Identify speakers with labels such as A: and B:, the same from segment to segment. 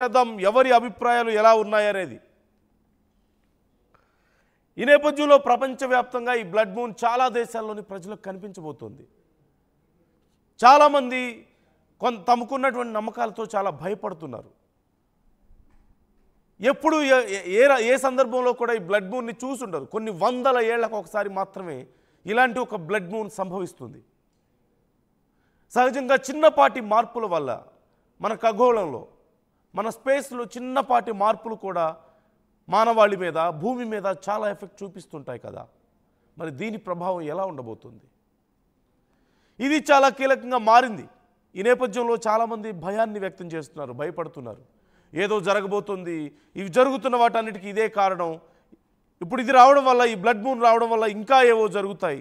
A: చేద్దాం ఎవరి అభిప్రాయాలు ఎలా ఉన్నాయనేది. ఈ నేపథ్యంలో ప్రపంచవ్యాప్తంగా ఈ బ్లడ్ మూన్ చాలా దేశాల్లోని ప్రజలకు కనిపించబోతోంది. చాలామంది తమకున్నటువంటి నమ్మకాలతో చాలా భయపడుతున్నారు. ఎప్పుడు ఏ సందర్భంలో కూడా ఈ బ్లడ్ మూన్ని చూసుండరు. కొన్ని వందల ఏళ్లకు ఒకసారి మాత్రమే ఇలాంటి ఒక బ్లడ్ మూన్ సంభవిస్తుంది. సహజంగా చిన్నపాటి మార్పుల వల్ల మన ఖగోళంలో మన స్పేస్లో చిన్నపాటి మార్పులు కూడా మానవాళి మీద భూమి మీద చాలా ఎఫెక్ట్ చూపిస్తుంటాయి కదా. మరి దీని ప్రభావం ఎలా ఉండబోతుంది? ఇది చాలా కీలకంగా మారింది. ఈ నేపథ్యంలో చాలామంది భయాన్ని వ్యక్తం చేస్తున్నారు, భయపడుతున్నారు. ఏదో జరగబోతుంది, ఇవి జరుగుతున్న వాటన్నిటికీ ఇదే కారణం, ఇప్పుడు ఇది రావడం వల్ల, ఈ బ్లడ్ మూన్ రావడం వల్ల ఇంకా ఏవో జరుగుతాయి,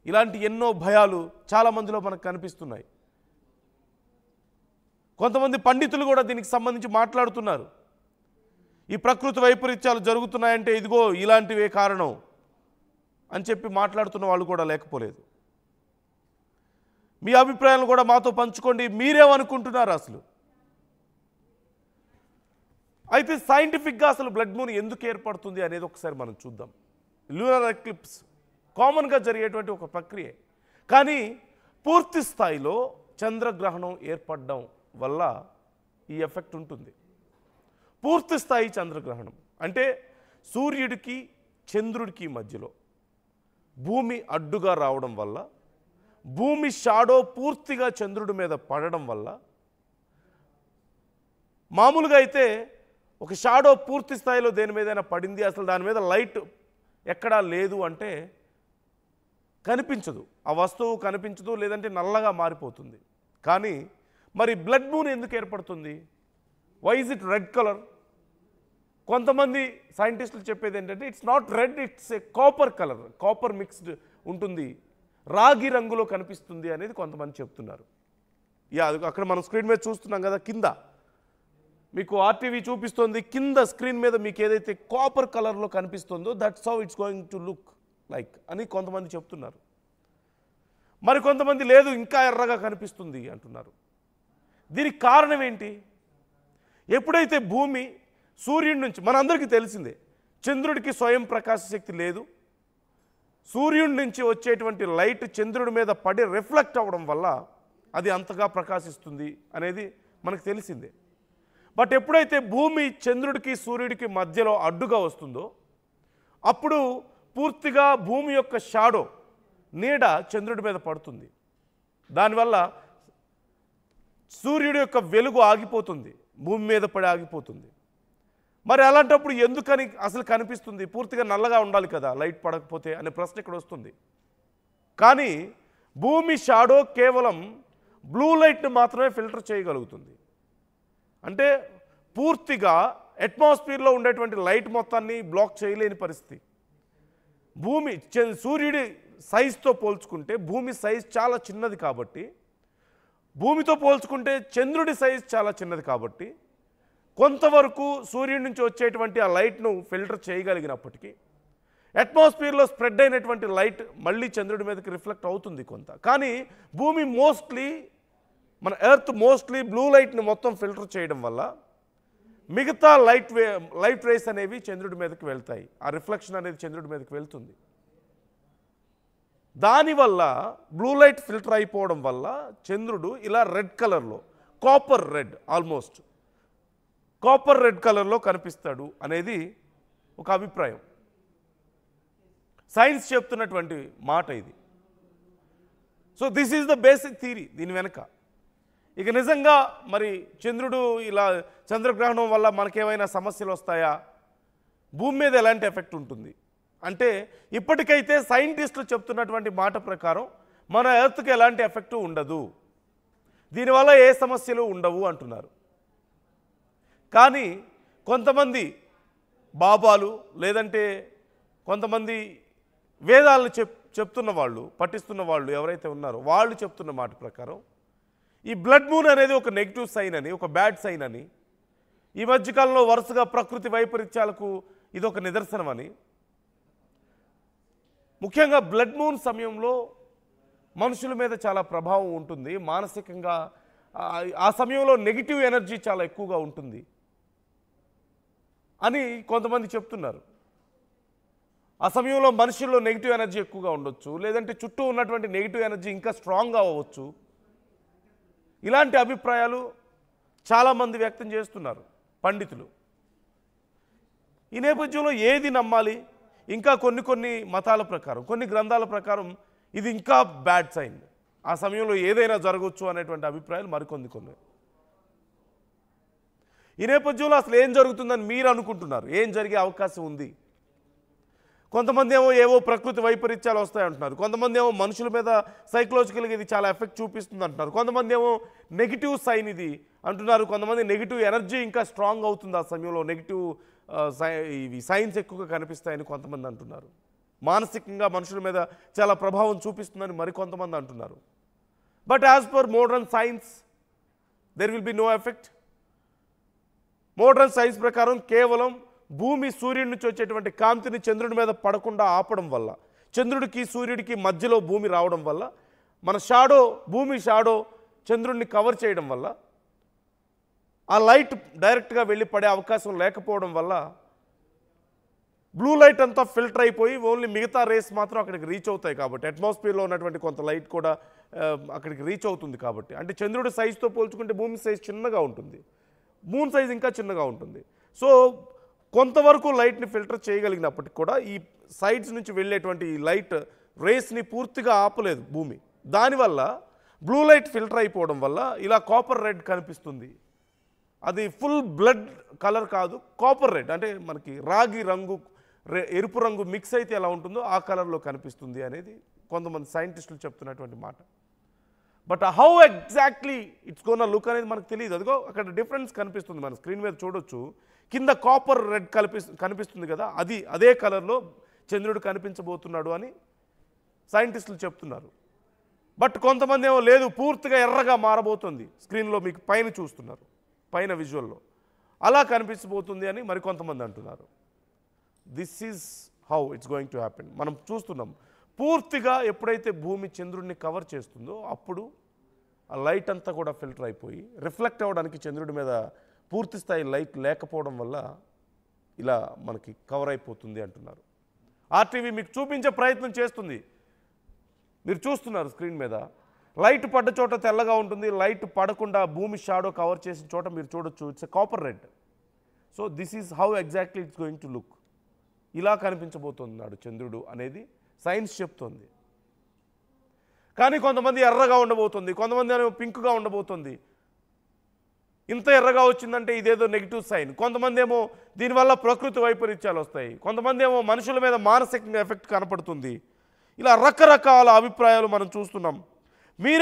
A: ఇలాంటి ఎన్నో భయాలు చాలామందిలో మనకు కనిపిస్తున్నాయి. కొంతమంది పండితులు కూడా దీనికి సంబంధించి మాట్లాడుతున్నారు. ఈ ప్రకృతి వైపరీత్యాలు జరుగుతున్నాయంటే ఇదిగో ఇలాంటివే కారణం అని చెప్పి మాట్లాడుతున్న వాళ్ళు కూడా లేకపోలేదు. మీ అభిప్రాయాలను కూడా మాతో పంచుకోండి. మీరేమనుకుంటున్నారు అసలు? అయితే సైంటిఫిక్గా అసలు బ్లడ్ మూన్ ఎందుకు ఏర్పడుతుంది అనేది ఒకసారి మనం చూద్దాం. లూనర్ ఎక్లిప్స్ కామన్గా జరిగేటువంటి ఒక ప్రక్రియ, కానీ పూర్తి స్థాయిలో చంద్రగ్రహణం ఏర్పడడం వల్ల ఈ ఎఫెక్ట్ ఉంటుంది. పూర్తి స్థాయి చంద్రగ్రహణం అంటే సూర్యుడికి చంద్రుడికి మధ్యలో భూమి అడ్డుగా రావడం వల్ల, భూమి షాడో పూర్తిగా చంద్రుడి మీద పడడం వల్ల. మామూలుగా అయితే ఒక షాడో పూర్తి స్థాయిలో దేని మీదైనా పడింది, అసలు దాని మీద లైట్ ఎక్కడా లేదు అంటే కనిపించదు, ఆ వస్తువు కనిపించదు, లేదంటే నల్లగా మారిపోతుంది. కానీ మరి బ్లడ్ మూన్ ఎందుకు ఏర్పడుతుంది? Why is it red colour? కొంతమంది సైంటిస్టులు చెప్పేది ఏంటంటే it's not red, it's a copper colour, copper mixed ఉంటుంది, రాగి రంగులో కనిపిస్తుంది అనేది కొంతమంది చెప్తున్నారు. అక్కడ మనం స్క్రీన్ మీద చూస్తున్నాం కదా, కింద మీకు ఆర్టీవీ చూపిస్తుంది, కింద స్క్రీన్ మీద మీకు ఏదైతే కాపర్ కలర్లో కనిపిస్తుందో that's how it's going to look like అని కొంతమంది చెప్తున్నారు. మరి కొంతమంది లేదు ఇంకా ఎర్రగా కనిపిస్తుంది అంటున్నారు. దీనికి కారణం ఏంటి? ఎప్పుడైతే భూమి సూర్యుడి నుంచి, మనందరికీ తెలిసిందే చంద్రుడికి స్వయం ప్రకాశ శక్తి లేదు, సూర్యుడి నుంచి వచ్చేటువంటి లైట్ చంద్రుడి మీద పడి రిఫ్లెక్ట్ అవ్వడం వల్ల అది అంతగా ప్రకాశిస్తుంది అనేది మనకు తెలిసిందే. బట్ ఎప్పుడైతే భూమి చంద్రుడికి సూర్యుడికి మధ్యలో అడ్డుగా వస్తుందో అప్పుడు పూర్తిగా భూమి యొక్క షాడో నీడ చంద్రుడి మీద పడుతుంది. దానివల్ల సూర్యుడి యొక్క వెలుగు ఆగిపోతుంది, భూమి మీద పడి ఆగిపోతుంది. మరి అలాంటప్పుడు ఎందుకని అసలు కనిపిస్తుంది? పూర్తిగా నల్లగా ఉండాలి కదా లైట్ పడకపోతే అనే ప్రశ్న ఇక్కడ వస్తుంది. కానీ భూమి షాడో కేవలం బ్లూ లైట్ని మాత్రమే ఫిల్టర్ చేయగలుగుతుంది. అంటే పూర్తిగా అట్మాస్ఫియర్లో ఉండేటువంటి లైట్ మొత్తాన్ని బ్లాక్ చేయలేని పరిస్థితి. భూమి సూర్యుడి సైజుతో పోల్చుకుంటే భూమి సైజ్ చాలా చిన్నది కాబట్టి, భూమితో పోల్చుకుంటే చంద్రుడి సైజ్ చాలా చిన్నది కాబట్టి కొంతవరకు సూర్యుడి నుంచి వచ్చేటువంటి ఆ లైట్ను ఫిల్టర్ చేయగలిగినప్పటికీ అట్మాస్ఫియర్లో స్ప్రెడ్ అయినటువంటి లైట్ మళ్ళీ చంద్రుడి మీదకి రిఫ్లెక్ట్ అవుతుంది కొంత. కానీ భూమి మన ఎర్త్ మోస్ట్లీ బ్లూ లైట్ని మొత్తం ఫిల్టర్ చేయడం వల్ల మిగతా లైట్ రేస్ అనేవి చంద్రుడి మీదకి వెళ్తాయి, ఆ రిఫ్లెక్షన్ అనేది చంద్రుడి మీదకి వెళ్తుంది. దానివల్ల బ్లూ లైట్ ఫిల్టర్ అయిపోవడం వల్ల చంద్రుడు ఇలా రెడ్ కలర్లో, copper red, almost copper red కలర్లో కనిపిస్తాడు అనేది ఒక అభిప్రాయం. సైన్స్ చెప్తున్నటువంటి మాట ఇది. So this is the basic theory దీని వెనక. ఇక నిజంగా మరి చంద్రుడు ఇలా చంద్రగ్రహణం వల్ల మనకేమైనా సమస్యలు వస్తాయా, భూమి మీద ఎలాంటి ఎఫెక్ట్ ఉంటుంది అంటే ఇప్పటికైతే సైంటిస్టులు చెప్తున్నటువంటి మాట ప్రకారం మన ఎర్త్కి ఎలాంటి ఎఫెక్టు ఉండదు, దీనివల్ల ఏ సమస్యలు ఉండవు అంటున్నారు. కానీ కొంతమంది బాబాలు లేదంటే కొంతమంది వేదాలను చెప్తున్న వాళ్ళు, పఠిస్తున్న వాళ్ళు ఎవరైతే ఉన్నారో వాళ్ళు చెప్తున్న మాట ప్రకారం ఈ బ్లడ్ మూన్ అనేది ఒక నెగిటివ్ సైన్ అని, ఒక బ్యాడ్ సైన్ అని, ఈ మధ్యకాలంలో వరుసగా ప్రకృతి వైపరీత్యాలకు ఇదొక నిదర్శనం అని. ముఖ్యంగా బ్లడ్ మూన్ సమయంలో మనుషుల మీద చాలా ప్రభావం ఉంటుంది, మానసికంగా ఆ సమయంలో నెగిటివ్ ఎనర్జీ చాలా ఎక్కువగా ఉంటుంది అని కొంతమంది చెప్తున్నారు. ఆ సమయంలో మనుషుల్లో నెగిటివ్ ఎనర్జీ ఎక్కువగా ఉండొచ్చు, లేదంటే చుట్టూ ఉన్నటువంటి నెగిటివ్ ఎనర్జీ ఇంకా స్ట్రాంగ్గా అవ్వచ్చు. ఇలాంటి అభిప్రాయాలు చాలామంది వ్యక్తం చేస్తున్నారు పండితులు. ఈ నేపథ్యంలో ఏది నమ్మాలి? ఇంకా కొన్ని మతాల ప్రకారం, కొన్ని గ్రంథాల ప్రకారం ఇది ఇంకా బ్యాడ్ సైన్, ఆ సమయంలో ఏదైనా జరగవచ్చు అనేటువంటి అభిప్రాయాలు కొన్ని. ఈ నేపథ్యంలో అసలు ఏం జరుగుతుందని మీరు అనుకుంటున్నారు? ఏం జరిగే అవకాశం ఉంది? కొంతమంది ఏవో ప్రకృతి వైపరీత్యాలు వస్తాయంటున్నారు, కొంతమంది మనుషుల మీద సైకలాజికల్గా ఇది చాలా ఎఫెక్ట్ చూపిస్తుంది అంటున్నారు, కొంతమంది నెగిటివ్ సైన్ ఇది అంటున్నారు, కొంతమంది నెగిటివ్ ఎనర్జీ ఇంకా స్ట్రాంగ్ అవుతుంది ఆ సమయంలో, నెగిటివ్ ఇవి సైన్స్ ఎక్కువగా కనిపిస్తాయని కొంతమంది అంటున్నారు, మానసికంగా మనుషుల మీద చాలా ప్రభావం చూపిస్తుందని మరికొంతమంది అంటున్నారు. But as per modern science there will be no effect. Modern science ప్రకారం కేవలం భూమి సూర్యుడి నుంచి వచ్చేటువంటి కాంతిని చంద్రుడి మీద పడకుండా ఆపడం వల్ల, చంద్రుడికి సూర్యుడికి మధ్యలో భూమి రావడం వల్ల, మన భూమి షాడో చంద్రుడిని కవర్ చేయడం వల్ల, ఆ లైట్ డైరెక్ట్గా వెళ్ళి పడే అవకాశం లేకపోవడం వల్ల బ్లూ లైట్ అంతా ఫిల్టర్ అయిపోయి ఓన్లీ మిగతా రేస్ మాత్రం అక్కడికి రీచ్ అవుతాయి. కాబట్టి అట్మాస్ఫియర్లో ఉన్నటువంటి కొంత లైట్ కూడా అక్కడికి రీచ్ అవుతుంది. కాబట్టి అంటే చంద్రుడి సైజుతో పోల్చుకుంటే భూమి సైజ్ చిన్నగా ఉంటుంది, మూన్ సైజ్ ఇంకా చిన్నగా ఉంటుంది. సో కొంతవరకు లైట్ని ఫిల్టర్ చేయగలిగినప్పటికీ కూడా ఈ సైడ్స్ నుంచి వెళ్ళేటువంటి ఈ లైట్ రేస్ని పూర్తిగా ఆపలేదు భూమి. దానివల్ల బ్లూ లైట్ ఫిల్టర్ అయిపోవడం వల్ల ఇలా కాపర్ రెడ్ కనిపిస్తుంది. అది ఫుల్ బ్లడ్ కలర్ కాదు, కాపర్ రెడ్, అంటే మనకి రాగి రంగు ఎరుపు రంగు మిక్స్ అయితే ఎలా ఉంటుందో ఆ కలర్లో కనిపిస్తుంది అనేది కొంతమంది సైంటిస్టులు చెప్తున్నటువంటి మాట. But how exactly it's gonna look అనేది మనకు తెలియదు. అదిగో అక్కడ డిఫరెన్స్ కనిపిస్తుంది, మన స్క్రీన్ మీద చూడొచ్చు, కింద కాపర్ రెడ్ కనిపిస్తుంది కదా, అదే కలర్లో చంద్రుడు కనిపించబోతున్నాడు అని సైంటిస్టులు చెప్తున్నారు. బట్ కొంతమంది లేదు పూర్తిగా ఎర్రగా మారబోతుంది, స్క్రీన్లో మీకు పైన చూస్తున్నారు, పైన విజువల్లో అలా కనిపించబోతుంది అని మరికొంతమంది అంటున్నారు. This is how it's going to happen. మనం చూస్తున్నాం పూర్తిగా ఎప్పుడైతే భూమి చంద్రుడిని కవర్ చేస్తుందో అప్పుడు ఆ లైట్ అంతా కూడా ఫిల్టర్ అయిపోయి రిఫ్లెక్ట్ అవ్వడానికి చంద్రుడి మీద పూర్తి స్థాయి లైట్ లేకపోవడం వల్ల ఇలా మనకి కవర్ అయిపోతుంది అంటున్నారు. ఆర్టీవీ మీకు చూపించే ప్రయత్నం చేస్తుంది, మీరు చూస్తున్నారు స్క్రీన్ మీద. లైట్ పడ్డ చోట తెల్లగా ఉంటుంది, లైట్ పడకుండా భూమి షాడో కవర్ చేసిన చోట మీరు చూడొచ్చు it's a copper red. So this is how exactly it's going to look. ఇలా కనిపించబోతున్నాడు చంద్రుడు అనేది సైన్స్ చెప్తోంది. కానీ కొంతమంది ఎర్రగా ఉండబోతుంది, కొంతమంది పింక్గా ఉండబోతుంది. ఇంత ఎర్రగా వచ్చిందంటే ఇదేదో నెగిటివ్ సైన్. కొంతమంది దీనివల్ల ప్రకృతి వైపరీత్యాలు వస్తాయి, కొంతమంది మనుషుల మీద మానసికంగా ఎఫెక్ట్ కనపడుతుంది. ఇలా రకరకాల అభిప్రాయాలు మనం చూస్తున్నాం. మీరే